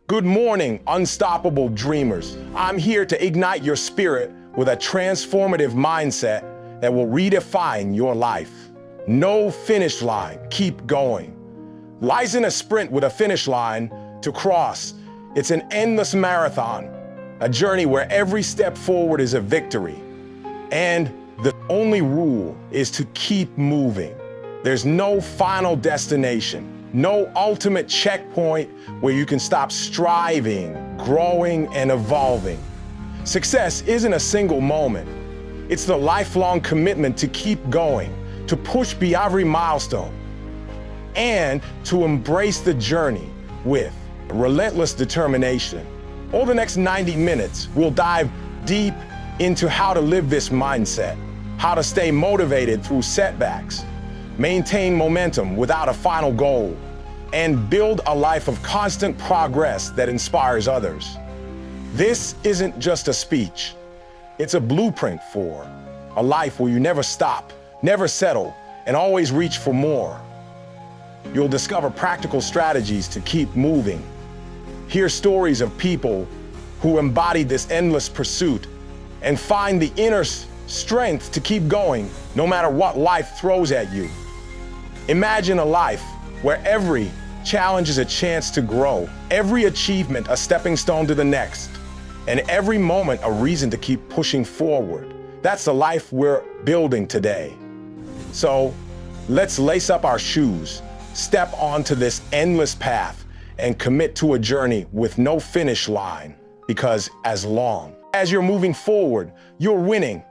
Good morning, unstoppable dreamers. I'm here to ignite your spirit with a transformative mindset that will redefine your life. No finish line, keep going. Life isn't a sprint with a finish line to cross. It's an endless marathon, a journey where every step forward is a victory. And the only rule is to keep moving. There's no final destination. No ultimate checkpoint where you can stop striving, growing, and evolving. Success isn't a single moment. It's the lifelong commitment to keep going, to push beyond every milestone, and to embrace the journey with relentless determination. Over the next 90 minutes, we'll dive deep into how to live this mindset, how to stay motivated through setbacks, maintain momentum without a final goal, and build a life of constant progress that inspires others. This isn't just a speech. It's a blueprint for a life where you never stop, never settle, and always reach for more. You'll discover practical strategies to keep moving. Hear stories of people who embodied this endless pursuit and find the inner strength to keep going no matter what life throws at you. Imagine a life where every challenge is a chance to grow, every achievement a stepping stone to the next, and every moment a reason to keep pushing forward. That's the life we're building today. So let's lace up our shoes, step onto this endless path, and commit to a journey with no finish line, because as long as you're moving forward, you're winning.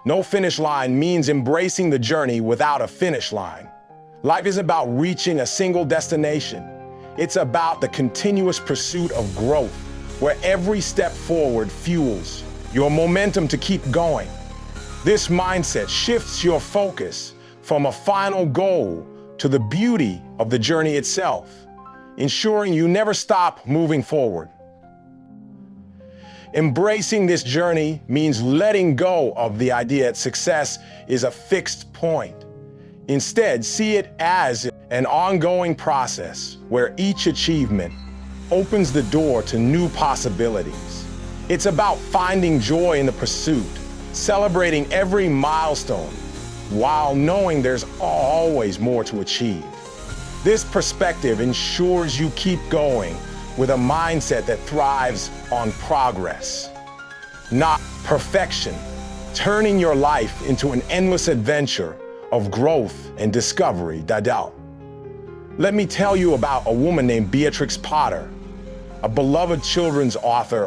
No finish line means embracing the journey without a finish line. Life isn't about reaching a single destination. It's about the continuous pursuit of growth, where every step forward fuels your momentum to keep going. This mindset shifts your focus from a final goal to the beauty of the journey itself, ensuring you never stop moving forward. Embracing this journey means letting go of the idea that success is a fixed point. Instead, see it as an ongoing process where each achievement opens the door to new possibilities. It's about finding joy in the pursuit, celebrating every milestone, while knowing there's always more to achieve. This perspective ensures you keep going with a mindset that thrives on progress, not perfection, turning your life into an endless adventure of growth and discovery. Let me tell you about a woman named Beatrix Potter, a beloved children's author,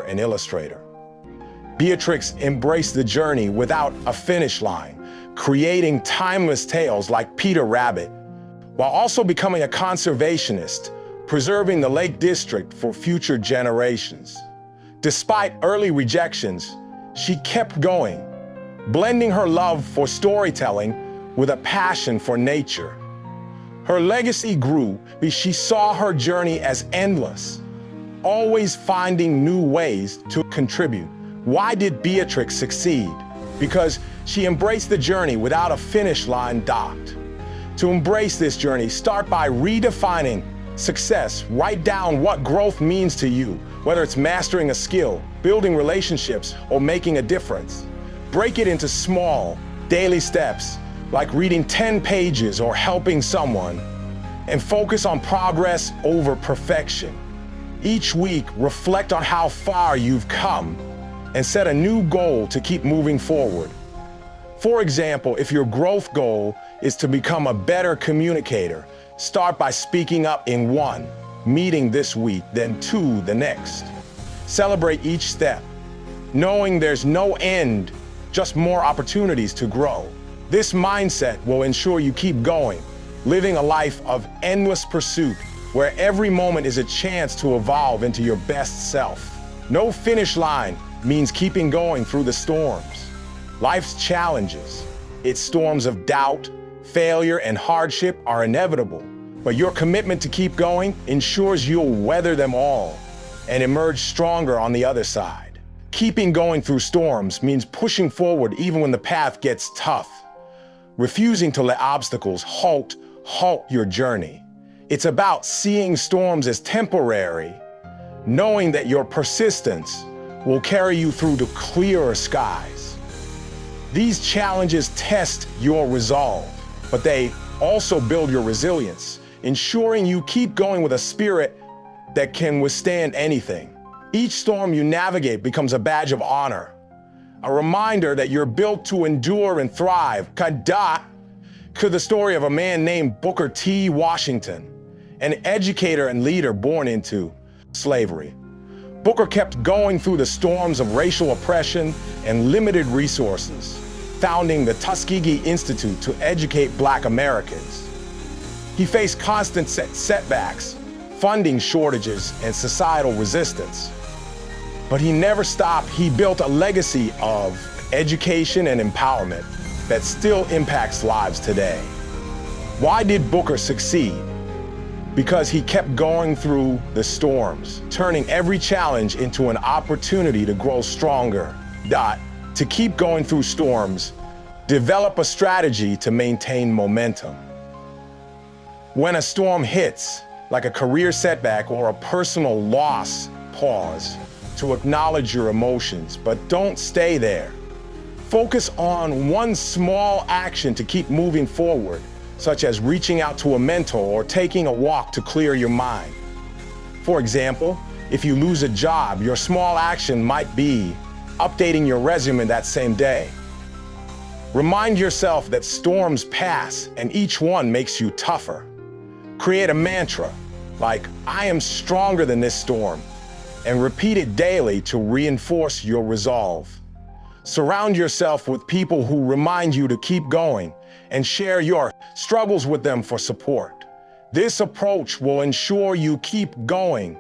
and illustrator. Beatrix embraced the journey without a finish line, creating timeless tales like Peter Rabbit, while also becoming a conservationist, preserving the Lake District for future generations. Despite early rejections, she kept going, blending her love for storytelling with a passion for nature. Her legacy grew because she saw her journey as endless, always finding new ways to contribute. Why did Beatrix succeed? Because she embraced the journey without a finish line docked. To embrace this journey, start by redefining success. Write down what growth means to you, whether it's mastering a skill, building relationships, or making a difference. Break it into small, daily steps, like reading 10 pages or helping someone, and focus on progress over perfection. Each week, reflect on how far you've come and set a new goal to keep moving forward. For example, if your growth goal is to become a better communicator, start by speaking up in one meeting this week, then two the next. Celebrate each step, knowing there's no end, just more opportunities to grow. This mindset will ensure you keep going, living a life of endless pursuit, where every moment is a chance to evolve into your best self. No finish line means keeping going through the storms. Life's challenges, its storms of doubt, failure, and hardship are inevitable, but your commitment to keep going ensures you'll weather them all and emerge stronger on the other side. Keeping going through storms means pushing forward even when the path gets tough, refusing to let obstacles halt your journey. It's about seeing storms as temporary, knowing that your persistence will carry you through to clearer skies. These challenges test your resolve, but they also build your resilience, ensuring you keep going with a spirit that can withstand anything. Each storm you navigate becomes a badge of honor, a reminder that you're built to endure and thrive. Kada to the story of a man named Booker T. Washington, an educator and leader born into slavery. Booker kept going through the storms of racial oppression and limited resources, founding the Tuskegee Institute to educate Black Americans. He faced constant setbacks, funding shortages, and societal resistance. But he never stopped. He built a legacy of education and empowerment that still impacts lives today. Why did Booker succeed? Because he kept going through the storms, turning every challenge into an opportunity to grow stronger. To keep going through storms, develop a strategy to maintain momentum. When a storm hits, like a career setback or a personal loss, pause to acknowledge your emotions, but don't stay there. Focus on one small action to keep moving forward, such as reaching out to a mentor or taking a walk to clear your mind. For example, if you lose a job, your small action might be updating your resume that same day. Remind yourself that storms pass and each one makes you tougher. Create a mantra like, "I am stronger than this storm," and repeat it daily to reinforce your resolve. Surround yourself with people who remind you to keep going and share your struggles with them for support. This approach will ensure you keep going,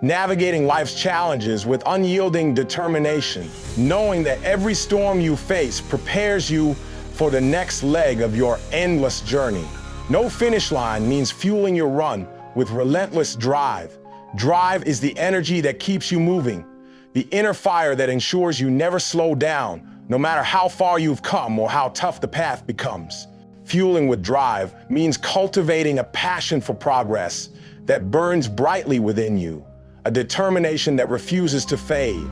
navigating life's challenges with unyielding determination, knowing that every storm you face prepares you for the next leg of your endless journey. No finish line means fueling your run with relentless drive. Drive is the energy that keeps you moving, the inner fire that ensures you never slow down, no matter how far you've come or how tough the path becomes. Fueling with drive means cultivating a passion for progress that burns brightly within you, a determination that refuses to fade.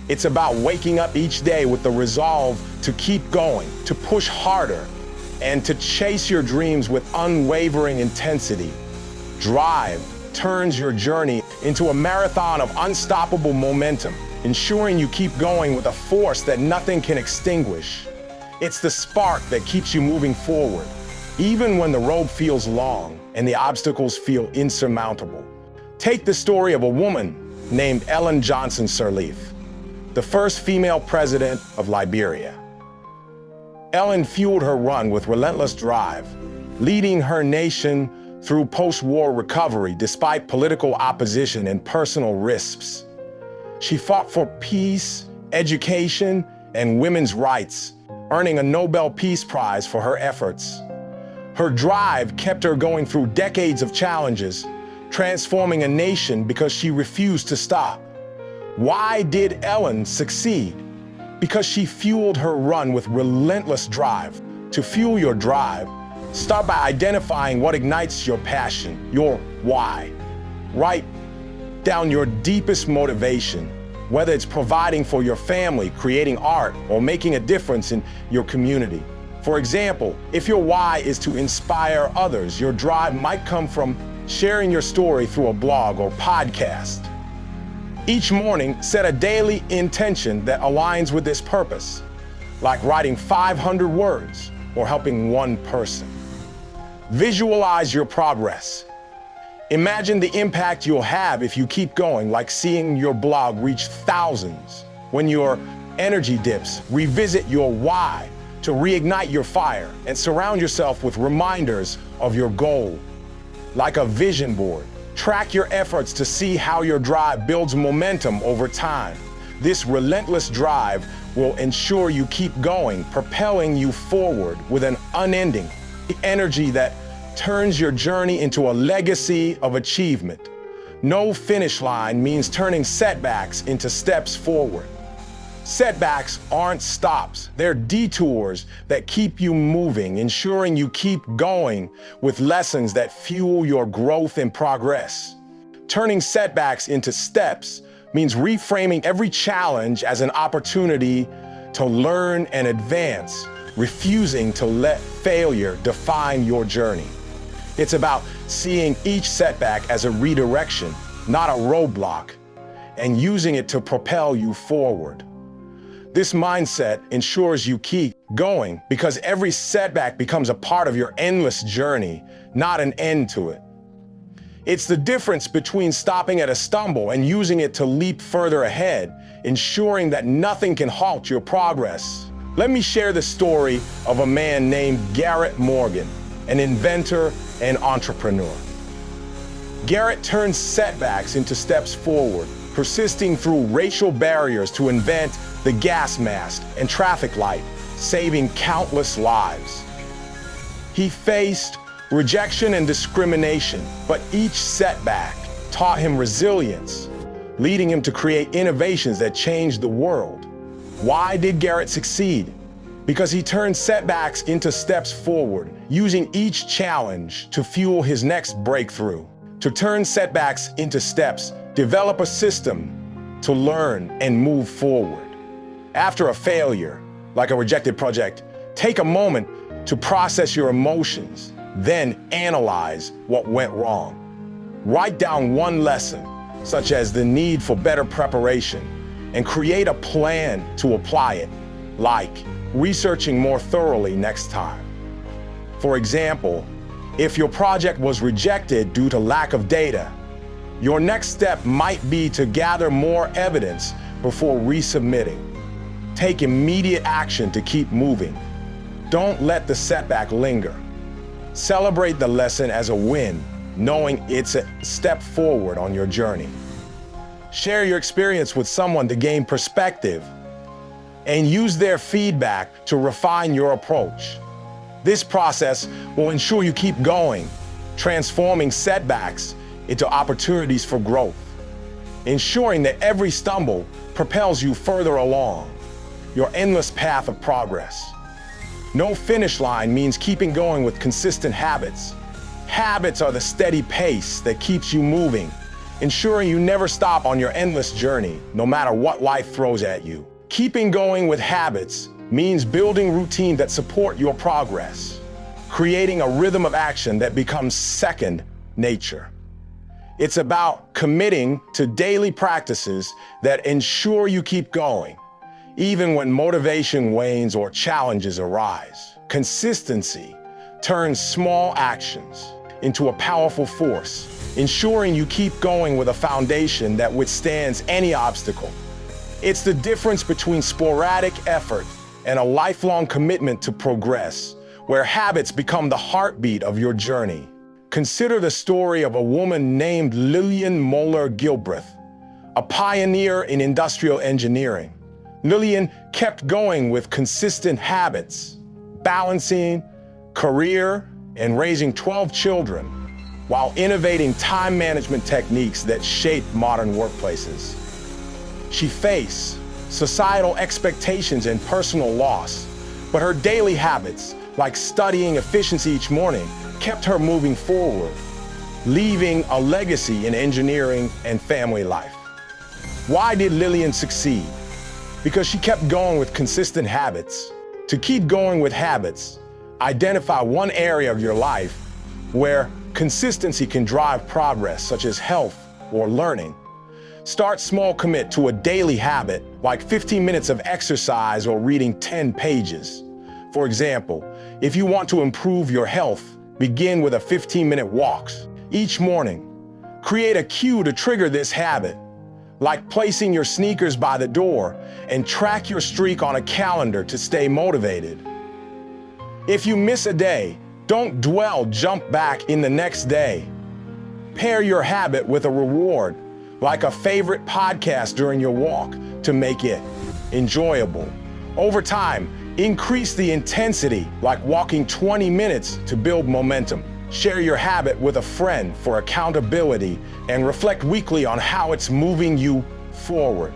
It's about waking up each day with the resolve to keep going, to push harder, and to chase your dreams with unwavering intensity. Drive turns your journey into a marathon of unstoppable momentum, ensuring you keep going with a force that nothing can extinguish. It's the spark that keeps you moving forward, even when the road feels long and the obstacles feel insurmountable. Take the story of a woman named Ellen Johnson Sirleaf, the first female president of Liberia. Ellen fueled her run with relentless drive, leading her nation through post-war recovery despite political opposition and personal risks. She fought for peace, education, and women's rights, earning a Nobel Peace Prize for her efforts. Her drive kept her going through decades of challenges, transforming a nation because she refused to stop. Why did Ellen succeed? Because she fueled her run with relentless drive. To fuel your drive, start by identifying what ignites your passion, your why. Write down your deepest motivation, whether it's providing for your family, creating art, or making a difference in your community. For example, if your why is to inspire others, your drive might come from sharing your story through a blog or podcast. Each morning, set a daily intention that aligns with this purpose, like writing 500 words or helping one person. Visualize your progress. Imagine the impact you'll have if you keep going, like seeing your blog reach thousands. When your energy dips, revisit your why to reignite your fire and surround yourself with reminders of your goal. Like a vision board, track your efforts to see how your drive builds momentum over time. This relentless drive will ensure you keep going, propelling you forward with an unending energy that turns your journey into a legacy of achievement. No finish line means turning setbacks into steps forward. Setbacks aren't stops, they're detours that keep you moving, ensuring you keep going with lessons that fuel your growth and progress. Turning setbacks into steps means reframing every challenge as an opportunity to learn and advance, refusing to let failure define your journey. It's about seeing each setback as a redirection, not a roadblock, and using it to propel you forward. This mindset ensures you keep going because every setback becomes a part of your endless journey, not an end to it. It's the difference between stopping at a stumble and using it to leap further ahead, ensuring that nothing can halt your progress. Let me share the story of a man named Garrett Morgan, an inventor and entrepreneur. Garrett turned setbacks into steps forward, persisting through racial barriers to invent the gas mask and traffic light, saving countless lives. He faced rejection and discrimination, but each setback taught him resilience, leading him to create innovations that changed the world. Why did Garrett succeed? Because he turned setbacks into steps forward, using each challenge to fuel his next breakthrough. To turn setbacks into steps, develop a system to learn and move forward. After a failure, like a rejected project, take a moment to process your emotions, then analyze what went wrong. Write down one lesson, such as the need for better preparation, and create a plan to apply it, like researching more thoroughly next time. For example, if your project was rejected due to lack of data, your next step might be to gather more evidence before resubmitting. Take immediate action to keep moving. Don't let the setback linger. Celebrate the lesson as a win, knowing it's a step forward on your journey. Share your experience with someone to gain perspective, and use their feedback to refine your approach. This process will ensure you keep going, transforming setbacks into opportunities for growth, ensuring that every stumble propels you further along your endless path of progress. No finish line means keeping going with consistent habits. Habits are the steady pace that keeps you moving, ensuring you never stop on your endless journey, no matter what life throws at you. Keeping going with habits means building routine that support your progress, creating a rhythm of action that becomes second nature. It's about committing to daily practices that ensure you keep going, even when motivation wanes or challenges arise. Consistency turns small actions into a powerful force, ensuring you keep going with a foundation that withstands any obstacle. It's the difference between sporadic effort and a lifelong commitment to progress, where habits become the heartbeat of your journey. Consider the story of a woman named Lillian Moeller Gilbreth, a pioneer in industrial engineering. Lillian kept going with consistent habits, balancing career and raising 12 children, while innovating time management techniques that shaped modern workplaces. She faced societal expectations and personal loss, but her daily habits, like studying efficiency each morning, kept her moving forward, leaving a legacy in engineering and family life. Why did Lillian succeed? Because she kept going with consistent habits. To keep going with habits, identify one area of your life where consistency can drive progress, such as health or learning. Start small, commit to a daily habit, like 15 minutes of exercise or reading 10 pages. For example, if you want to improve your health, begin with a 15-minute walk each morning. Create a cue to trigger this habit, like placing your sneakers by the door, and track your streak on a calendar to stay motivated. If you miss a day, don't dwell, jump back in the next day. Pair your habit with a reward, like a favorite podcast during your walk, to make it enjoyable. Over time, increase the intensity, like walking 20 minutes to build momentum. Share your habit with a friend for accountability and reflect weekly on how it's moving you forward.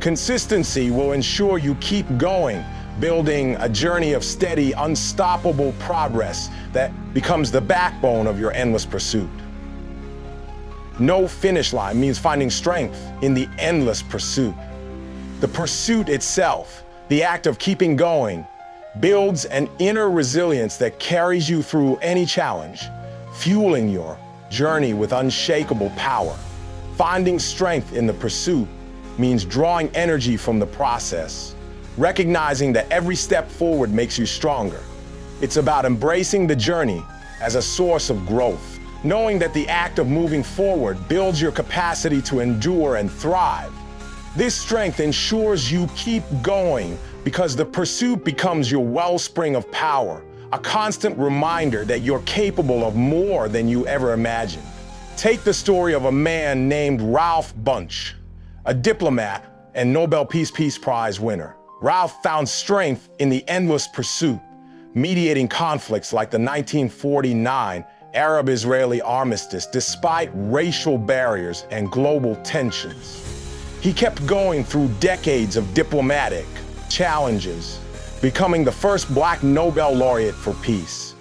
Consistency will ensure you keep going, building a journey of steady, unstoppable progress that becomes the backbone of your endless pursuit. No finish line means finding strength in the endless pursuit. The pursuit itself, the act of keeping going, builds an inner resilience that carries you through any challenge, fueling your journey with unshakable power. Finding strength in the pursuit means drawing energy from the process, recognizing that every step forward makes you stronger. It's about embracing the journey as a source of growth, knowing that the act of moving forward builds your capacity to endure and thrive. This strength ensures you keep going because the pursuit becomes your wellspring of power, a constant reminder that you're capable of more than you ever imagined. Take the story of a man named Ralph Bunche, a diplomat and Nobel Peace Prize winner. Ralph found strength in the endless pursuit, mediating conflicts like the 1949 Arab-Israeli armistice despite racial barriers and global tensions. He kept going through decades of diplomatic challenges, becoming the first Black Nobel laureate for peace.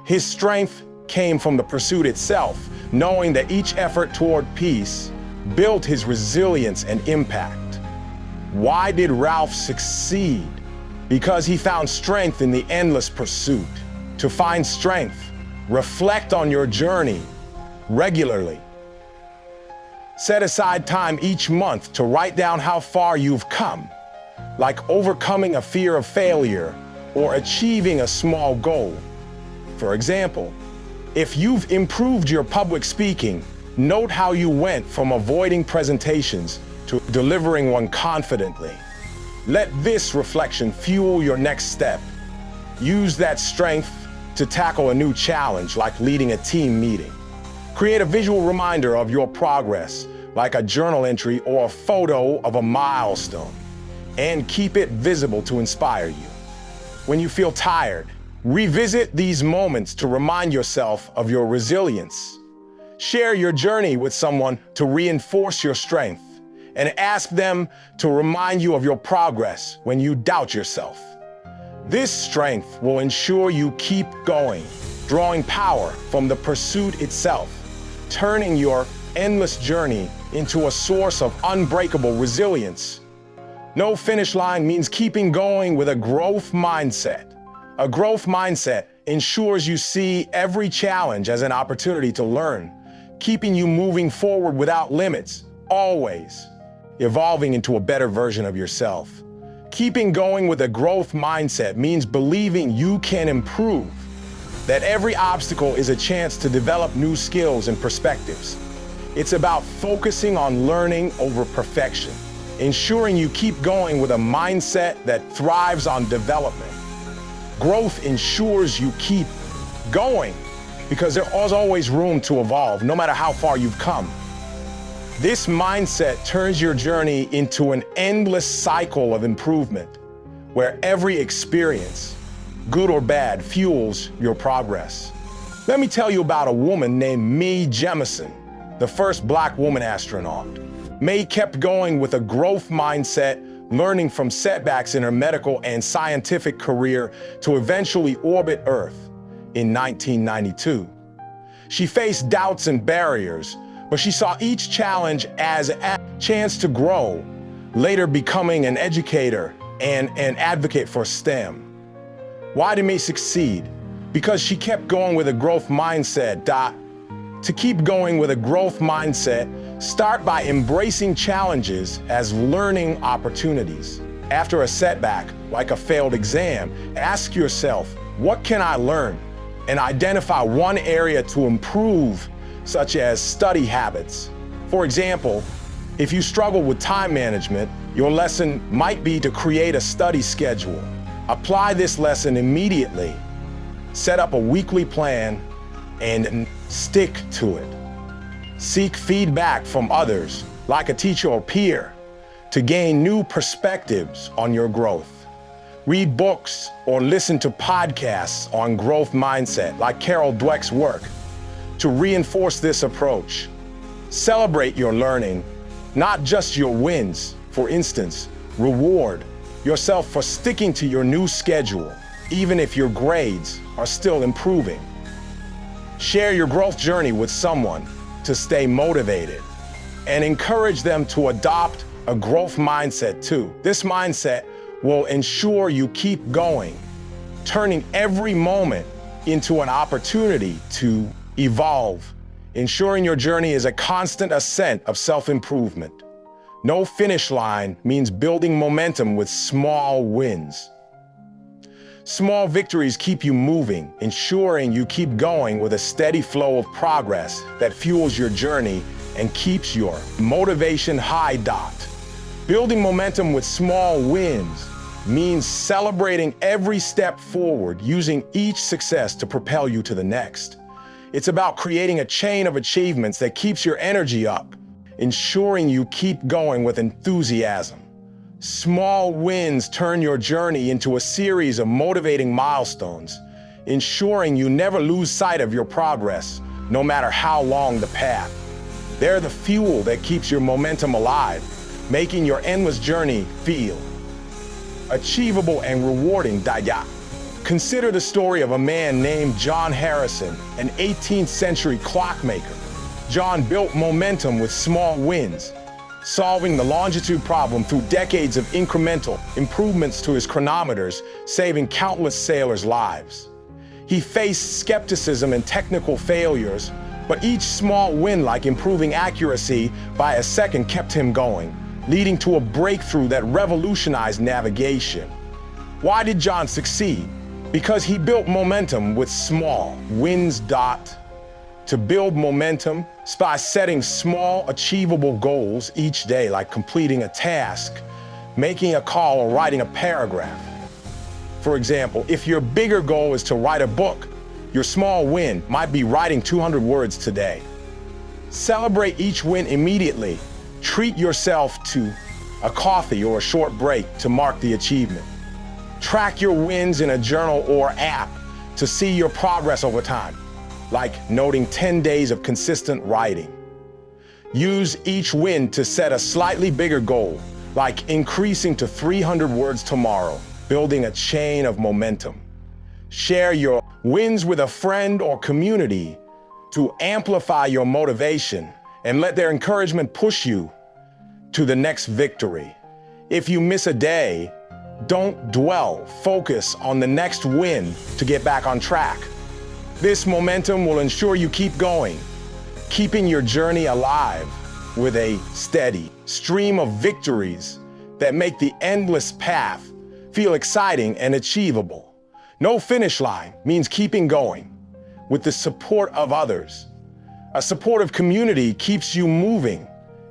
His strength came from the pursuit itself, knowing that each effort toward peace built his resilience and impact. Why did Ralph succeed? Because he found strength in the endless pursuit. To find strength, reflect on your journey regularly. Set aside time each month to write down how far you've come, like overcoming a fear of failure or achieving a small goal. For example, if you've improved your public speaking, note how you went from avoiding presentations to delivering one confidently. Let this reflection fuel your next step. Use that strength to tackle a new challenge, like leading a team meeting. Create a visual reminder of your progress, like a journal entry or a photo of a milestone, and keep it visible to inspire you. When you feel tired, revisit these moments to remind yourself of your resilience. Share your journey with someone to reinforce your strength, and ask them to remind you of your progress when you doubt yourself. This strength will ensure you keep going, drawing power from the pursuit itself, turning your endless journey into a source of unbreakable resilience. No finish line means keeping going with a growth mindset. A growth mindset ensures you see every challenge as an opportunity to learn, keeping you moving forward without limits, always evolving into a better version of yourself. Keeping going with a growth mindset means believing you can improve, that every obstacle is a chance to develop new skills and perspectives. It's about focusing on learning over perfection, ensuring you keep going with a mindset that thrives on development. Growth ensures you keep going because there's always room to evolve, no matter how far you've come. This mindset turns your journey into an endless cycle of improvement, where every experience, good or bad, fuels your progress. Let me tell you about a woman named Mae Jemison, the first Black woman astronaut. Mae kept going with a growth mindset, learning from setbacks in her medical and scientific career to eventually orbit Earth in 1992. She faced doubts and barriers, but she saw each challenge as a chance to grow, later becoming an educator and an advocate for STEM. Why did Mae succeed? Because she kept going with a growth mindset. To keep going with a growth mindset, start by embracing challenges as learning opportunities. After a setback, like a failed exam, ask yourself, what can I learn? And identify one area to improve, such as study habits. For example, if you struggle with time management, your lesson might be to create a study schedule. Apply this lesson immediately. Set up a weekly plan and stick to it. Seek feedback from others, like a teacher or peer, to gain new perspectives on your growth. Read books or listen to podcasts on growth mindset, like Carol Dweck's work, to reinforce this approach. Celebrate your learning, not just your wins. For instance, reward yourself for sticking to your new schedule, even if your grades are still improving. Share your growth journey with someone. to stay motivated, and encourage them to adopt a growth mindset too. This mindset will ensure you keep going, turning every moment into an opportunity to evolve, ensuring your journey is a constant ascent of self-improvement. No finish line means building momentum with small wins. Small victories keep you moving, ensuring you keep going with a steady flow of progress that fuels your journey and keeps your motivation high. Building momentum with small wins means celebrating every step forward, using each success to propel you to the next. It's about creating a chain of achievements that keeps your energy up, ensuring you keep going with enthusiasm. Small wins turn your journey into a series of motivating milestones, ensuring you never lose sight of your progress, no matter how long the path. They're the fuel that keeps your momentum alive, making your endless journey feel achievable and rewarding. Consider the story of a man named John Harrison, an 18th century clockmaker. John built momentum with small wins, solving the longitude problem through decades of incremental improvements to his chronometers, saving countless sailors' lives. He faced skepticism and technical failures, but each small win, like improving accuracy by a second, kept him going, leading to a breakthrough that revolutionized navigation. Why did John succeed? Because he built momentum with small wins. To build momentum by setting small, achievable goals each day, like completing a task, making a call, or writing a paragraph. For example, if your bigger goal is to write a book, your small win might be writing 200 words today. Celebrate each win immediately. Treat yourself to a coffee or a short break to mark the achievement. Track your wins in a journal or app to see your progress over time, like noting 10 days of consistent writing. Use each win to set a slightly bigger goal, like increasing to 300 words tomorrow, building a chain of momentum. Share your wins with a friend or community to amplify your motivation and let their encouragement push you to the next victory. If you miss a day, don't dwell. Focus on the next win to get back on track. This momentum will ensure you keep going, keeping your journey alive with a steady stream of victories that make the endless path feel exciting and achievable. No finish line means keeping going with the support of others. A supportive community keeps you moving,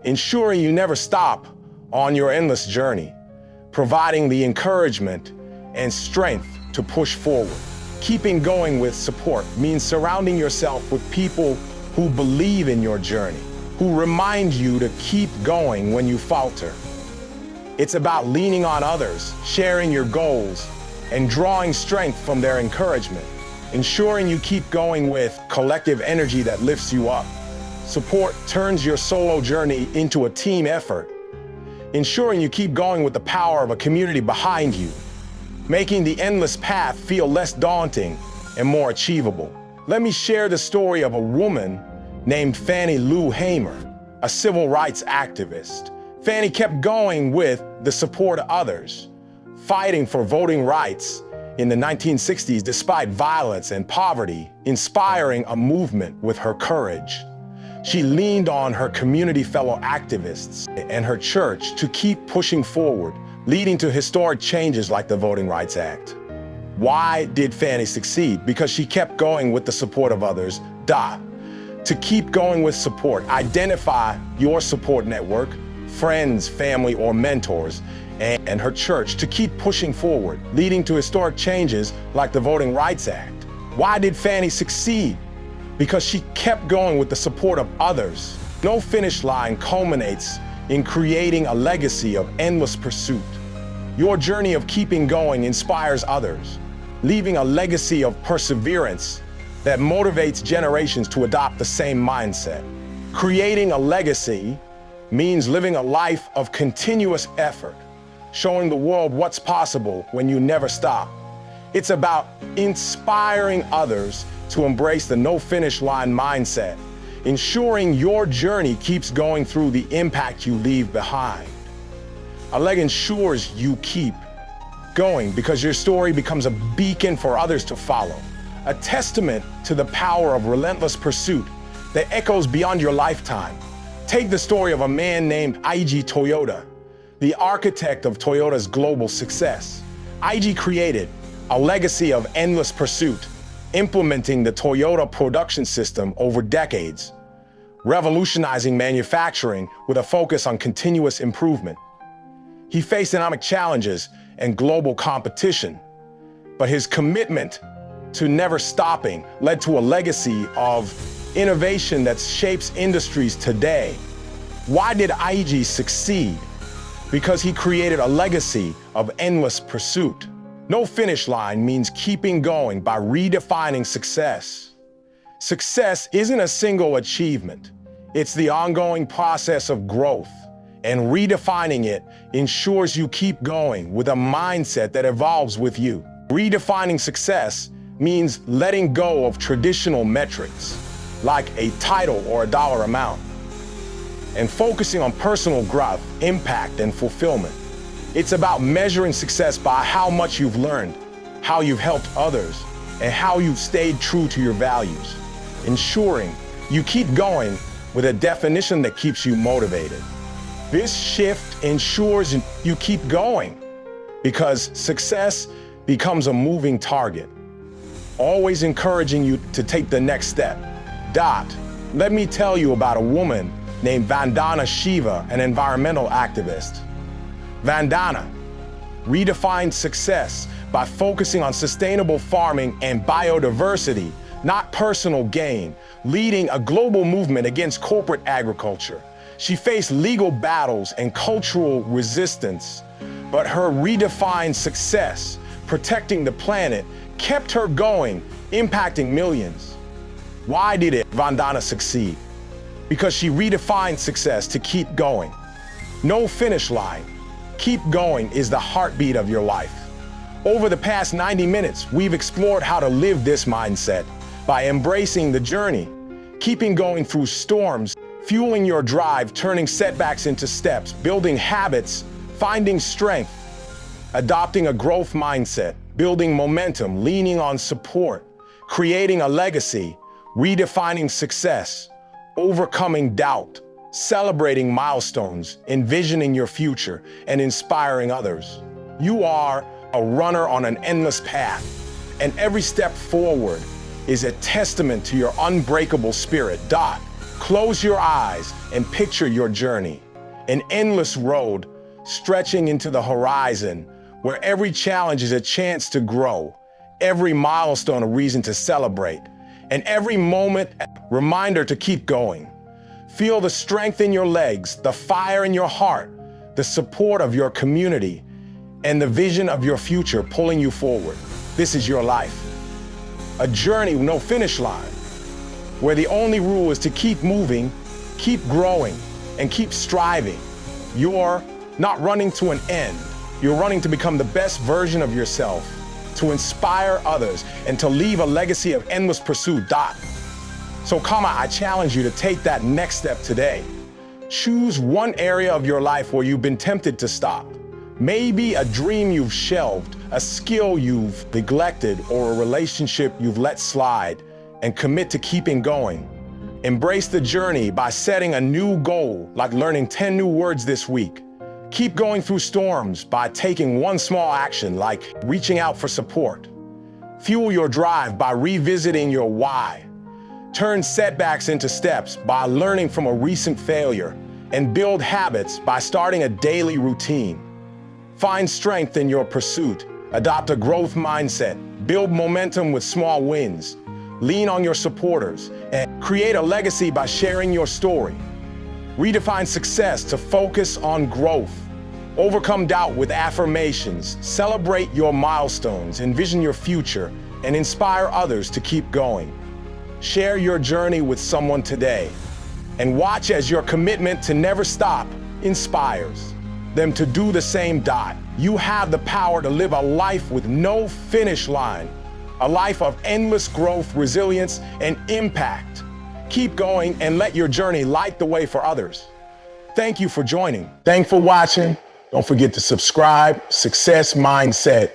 ensuring you never stop on your endless journey, providing the encouragement and strength to push forward. Keeping going with support means surrounding yourself with people who believe in your journey, who remind you to keep going when you falter. It's about leaning on others, sharing your goals, and drawing strength from their encouragement, ensuring you keep going with collective energy that lifts you up. Support turns your solo journey into a team effort, ensuring you keep going with the power of a community behind you, making the endless path feel less daunting and more achievable. Let me share the story of a woman named Fannie Lou Hamer, a civil rights activist. Fannie kept going with the support of others, fighting for voting rights in the 1960s despite violence and poverty, inspiring a movement with her courage. She leaned on her community fellow activists and her church to keep pushing forward, leading to historic changes like the Voting Rights Act. Why did Fannie succeed? Because she kept going with the support of others. To keep going with support, identify your support network, friends, family, or mentors, and her church to keep pushing forward, leading to historic changes like the Voting Rights Act. Why did Fannie succeed? Because she kept going with the support of others. No finish line culminates in creating a legacy of endless pursuit. Your journey of keeping going inspires others, leaving a legacy of perseverance that motivates generations to adopt the same mindset. Creating a legacy means living a life of continuous effort, showing the world what's possible when you never stop. It's about inspiring others to embrace the no finish line mindset ensuring your journey keeps going through the impact you leave behind. A leg ensures you keep going because your story becomes a beacon for others to follow, a testament to the power of relentless pursuit that echoes beyond your lifetime. Take the story of a man named Eiji Toyota, the architect of Toyota's global success. Eiji created a legacy of endless pursuit, implementing the Toyota production system over decades, revolutionizing manufacturing with a focus on continuous improvement. He faced economic challenges and global competition, but his commitment to never stopping led to a legacy of innovation that shapes industries today. Why did Eiji succeed? Because he created a legacy of endless pursuit. No finish line means keeping going by redefining success. Success isn't a single achievement. It's the ongoing process of growth, and redefining it ensures you keep going with a mindset that evolves with you. Redefining success means letting go of traditional metrics, like a title or a dollar amount, and focusing on personal growth, impact, and fulfillment. It's about measuring success by how much you've learned, how you've helped others, and how you've stayed true to your values, ensuring you keep going with a definition that keeps you motivated. This shift ensures you keep going because success becomes a moving target, always encouraging you to take the next step. Let me tell you about a woman named Vandana Shiva, an environmental activist. Vandana redefined success by focusing on sustainable farming and biodiversity, not personal gain, leading a global movement against corporate agriculture. She faced legal battles and cultural resistance, but her redefined success, protecting the planet, kept her going, impacting millions. Why did Vandana succeed? Because she redefined success to keep going. No finish line. Keep going is the heartbeat of your life. Over the past 90 minutes, we've explored how to live this mindset by embracing the journey, keeping going through storms, fueling your drive, turning setbacks into steps, building habits, finding strength, adopting a growth mindset, building momentum, leaning on support, creating a legacy, redefining success, overcoming doubt, celebrating milestones, envisioning your future, and inspiring others. You are a runner on an endless path, and every step forward is a testament to your unbreakable spirit. Close your eyes and picture your journey, an endless road stretching into the horizon, where every challenge is a chance to grow, every milestone a reason to celebrate, and every moment a reminder to keep going. Feel the strength in your legs, the fire in your heart, the support of your community, and the vision of your future pulling you forward. This is your life. A journey with no finish line, where the only rule is to keep moving, keep growing, and keep striving. You're not running to an end. You're running to become the best version of yourself, to inspire others, and to leave a legacy of endless pursuit. So I challenge you to take that next step today. Choose one area of your life where you've been tempted to stop. Maybe a dream you've shelved, a skill you've neglected, or a relationship you've let slide, and commit to keeping going. Embrace the journey by setting a new goal, like learning 10 new words this week. Keep going through storms by taking one small action, like reaching out for support. Fuel your drive by revisiting your why. Turn setbacks into steps by learning from a recent failure, and build habits by starting a daily routine. Find strength in your pursuit, adopt a growth mindset, build momentum with small wins, lean on your supporters, and create a legacy by sharing your story. Redefine success to focus on growth. Overcome doubt with affirmations, celebrate your milestones, envision your future, and inspire others to keep going. Share your journey with someone today, and watch as your commitment to never stop inspires them to do the same. You have the power to live a life with no finish line, a life of endless growth, resilience, and impact. Keep going and let your journey light the way for others. Thank you for joining. Thanks for watching. Don't forget to subscribe. Success Mindset.